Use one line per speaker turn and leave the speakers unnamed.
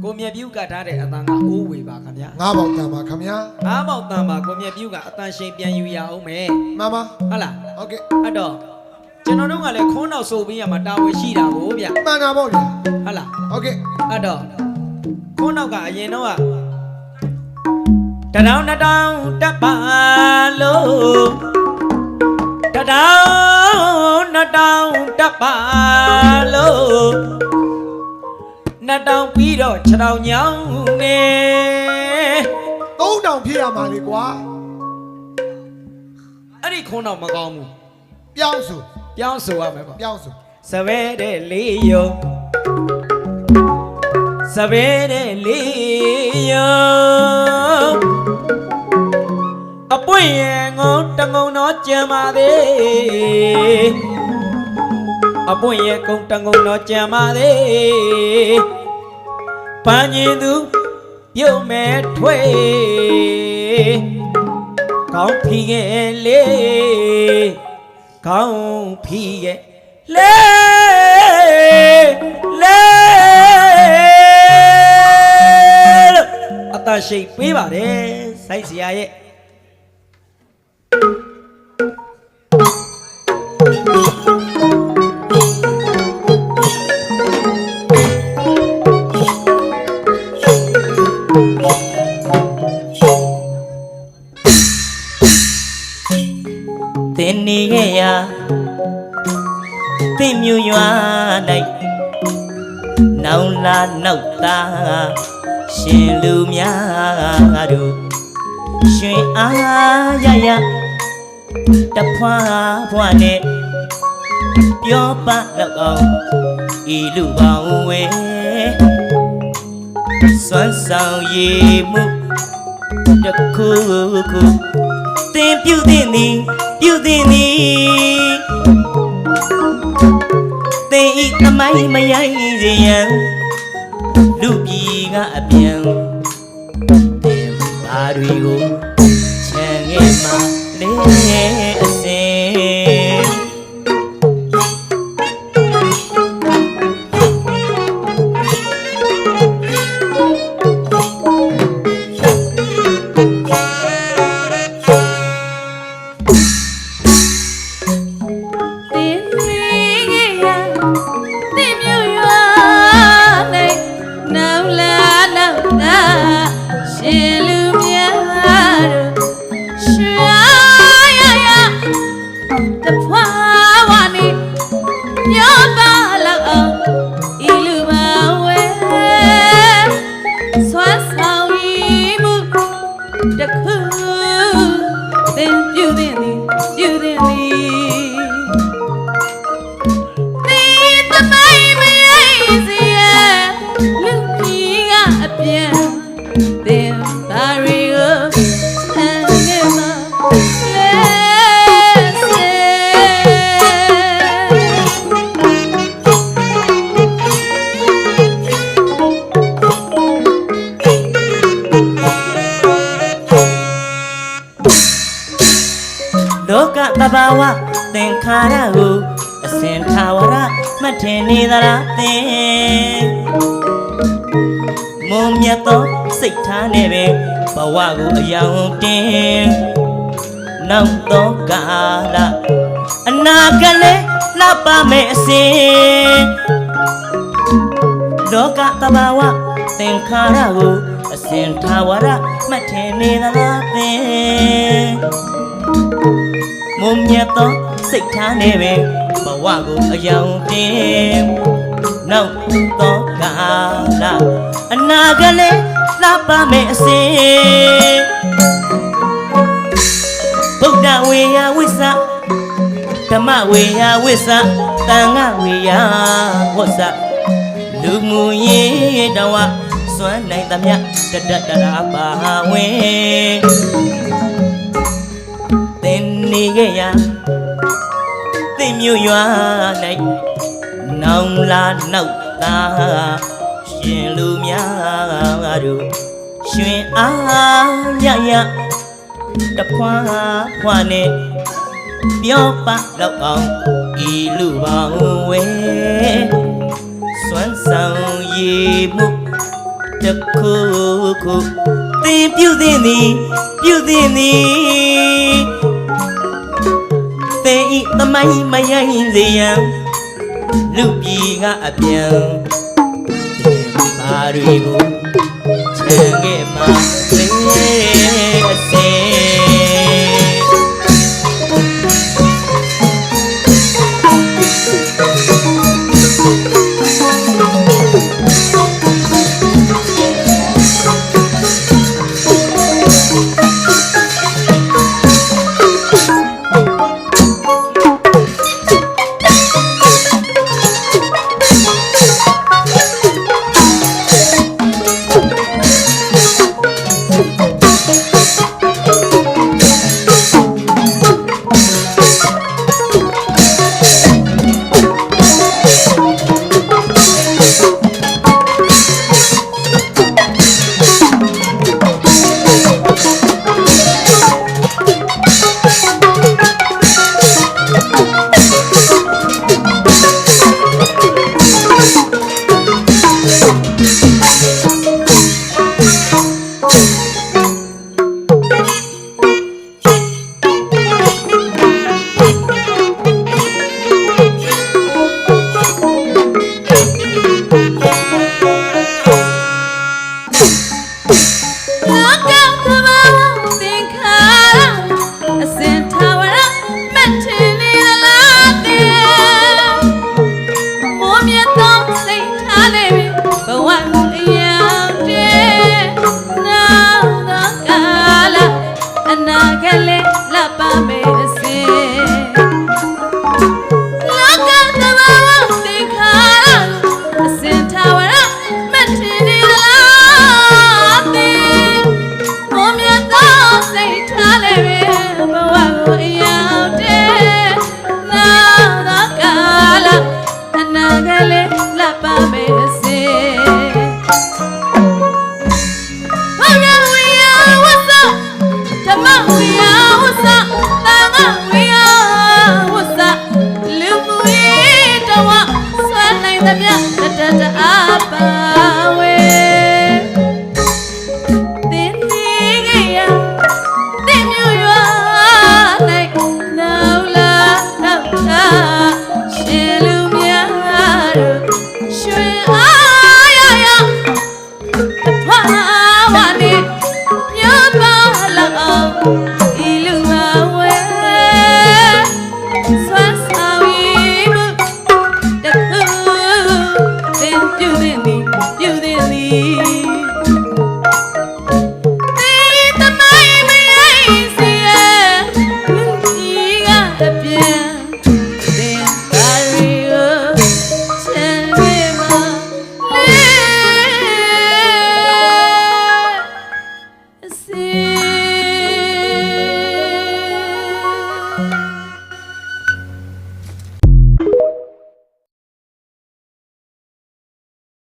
ကိုမြက်ပြူကတ်ထားတဲ့အတန်ကအိုးဝေပါခင်ဗျာ
ငါးပေါက်တန်ပါခင်ဗျာ
ငါးပေါက်တန်ပါကိုမြက်ပြူကအတန်ရှင်ပြန်ယူရအောင်မယ်
မှန်ပါ
ဟုတ်လား
ဟုတ်ကဲ့
အဲ့တော့ကျွန်တော်တို့ကလည်းခေါင်းနောက်ဆိုပြီးရမှာတာဝန်ရှိတာကိုဗျ
မှန်တာပေါ့ဗျာ
ဟုတ်လား
ဟုတ်ကဲ့
အဲ့တော့ခေါင်းနောက်ကအရင်တော့ကတထောင်တက်ပါလို့တထောင်တက်ပါလို့နှစ်တောင်ပြီးတော့6တောင်ညောင်းနေ
3တောင်ဖြစ်ရမှာလေကွာ
အဲ့ဒီခေါင်းနောက်မကောင်းဘူး
ပြောင်းဆို
ရမယ်ပေါ့
ပြောင်းဆို
စပယ်တဲ့လေးယုံစပယ်တဲ့လေးယုံအပွင့်ရဲ့ငုံတငုံတော့ကြံပါသေးအပွင့်ရဲ့ကုံတငုံတော့ကြံပါသေးပန်းရင်သူပြုတ်မဲ့ထွေကောင်းဖီရဲ့လေးကောင်းဖီရဲ့လေအတရှိတ်ပေးပါတယ်စိုက်စရာရဲ့တင်နေခဲ့ရသိမြူရွာ၌နောင်လာနောက်သားရှင်လူများတို့ရွှင်အားရရတဖွာဖွာနဲ့ပြောပါတော့အောင်ဤလူပေါင်းဝဲစွမ်းဆောင်ရည်မှုတခုခုသင်ပြုသည်သင်သင်ဤသမိုင်းမရိုင်းစေရန်လူပြည်ကအပြန်သင်ဘာတွေကိုချမ်းငယ်မှလေးအစင်တဘာဝသင်္ခါရဟုအစဉ်ထာဝရမှတ်ထင်နေသလားသင်မုံမြတ်သောစိတ်ထားနဲ့ပဲဘဝကိုအယောင်တင်နောက်သောကာလအနာဂတ်လည်းလှပမယ်အစဉ်လောကတဘာဝသင်္ခါရဟုအစဉ်ထာဝရမှတ်ထင်နေသလားသင်မုံမြတ်သောစိတ်ထားနဲ့ပဲဘဝကိုအယောင်တင်နောက်သောကာလအနာဂတ်လည်းလှပမယ်အစဉ်ဗုဒ္ဓဝေယဝိသဓမ္မဝေယဝိသသံဃဝေယဝတ်သလူမှုရေးတော်ဝစွမ်းနိုင်သမျှတတတရာပါဝင်သင်နေခဲ့ရသိမြို့ရွာ၌နောင်လာနောက်သားရှင်လူများတို့ရွှင်အားရရတဖွာဖွာနဲ့ပြောပါတော့အောင်ဤလူပေါင်းဝဲစွမ်းဆောင်ရည်မှု တခုခုသင်ပြုသည်သည်ပြုသည်သည်သင်ဤသမိုင်းမယိုင်းစေရန်လူပြည်ကအပြန်သင်ပါတွေကိုချမ်းခဲ့မှာလေအစင်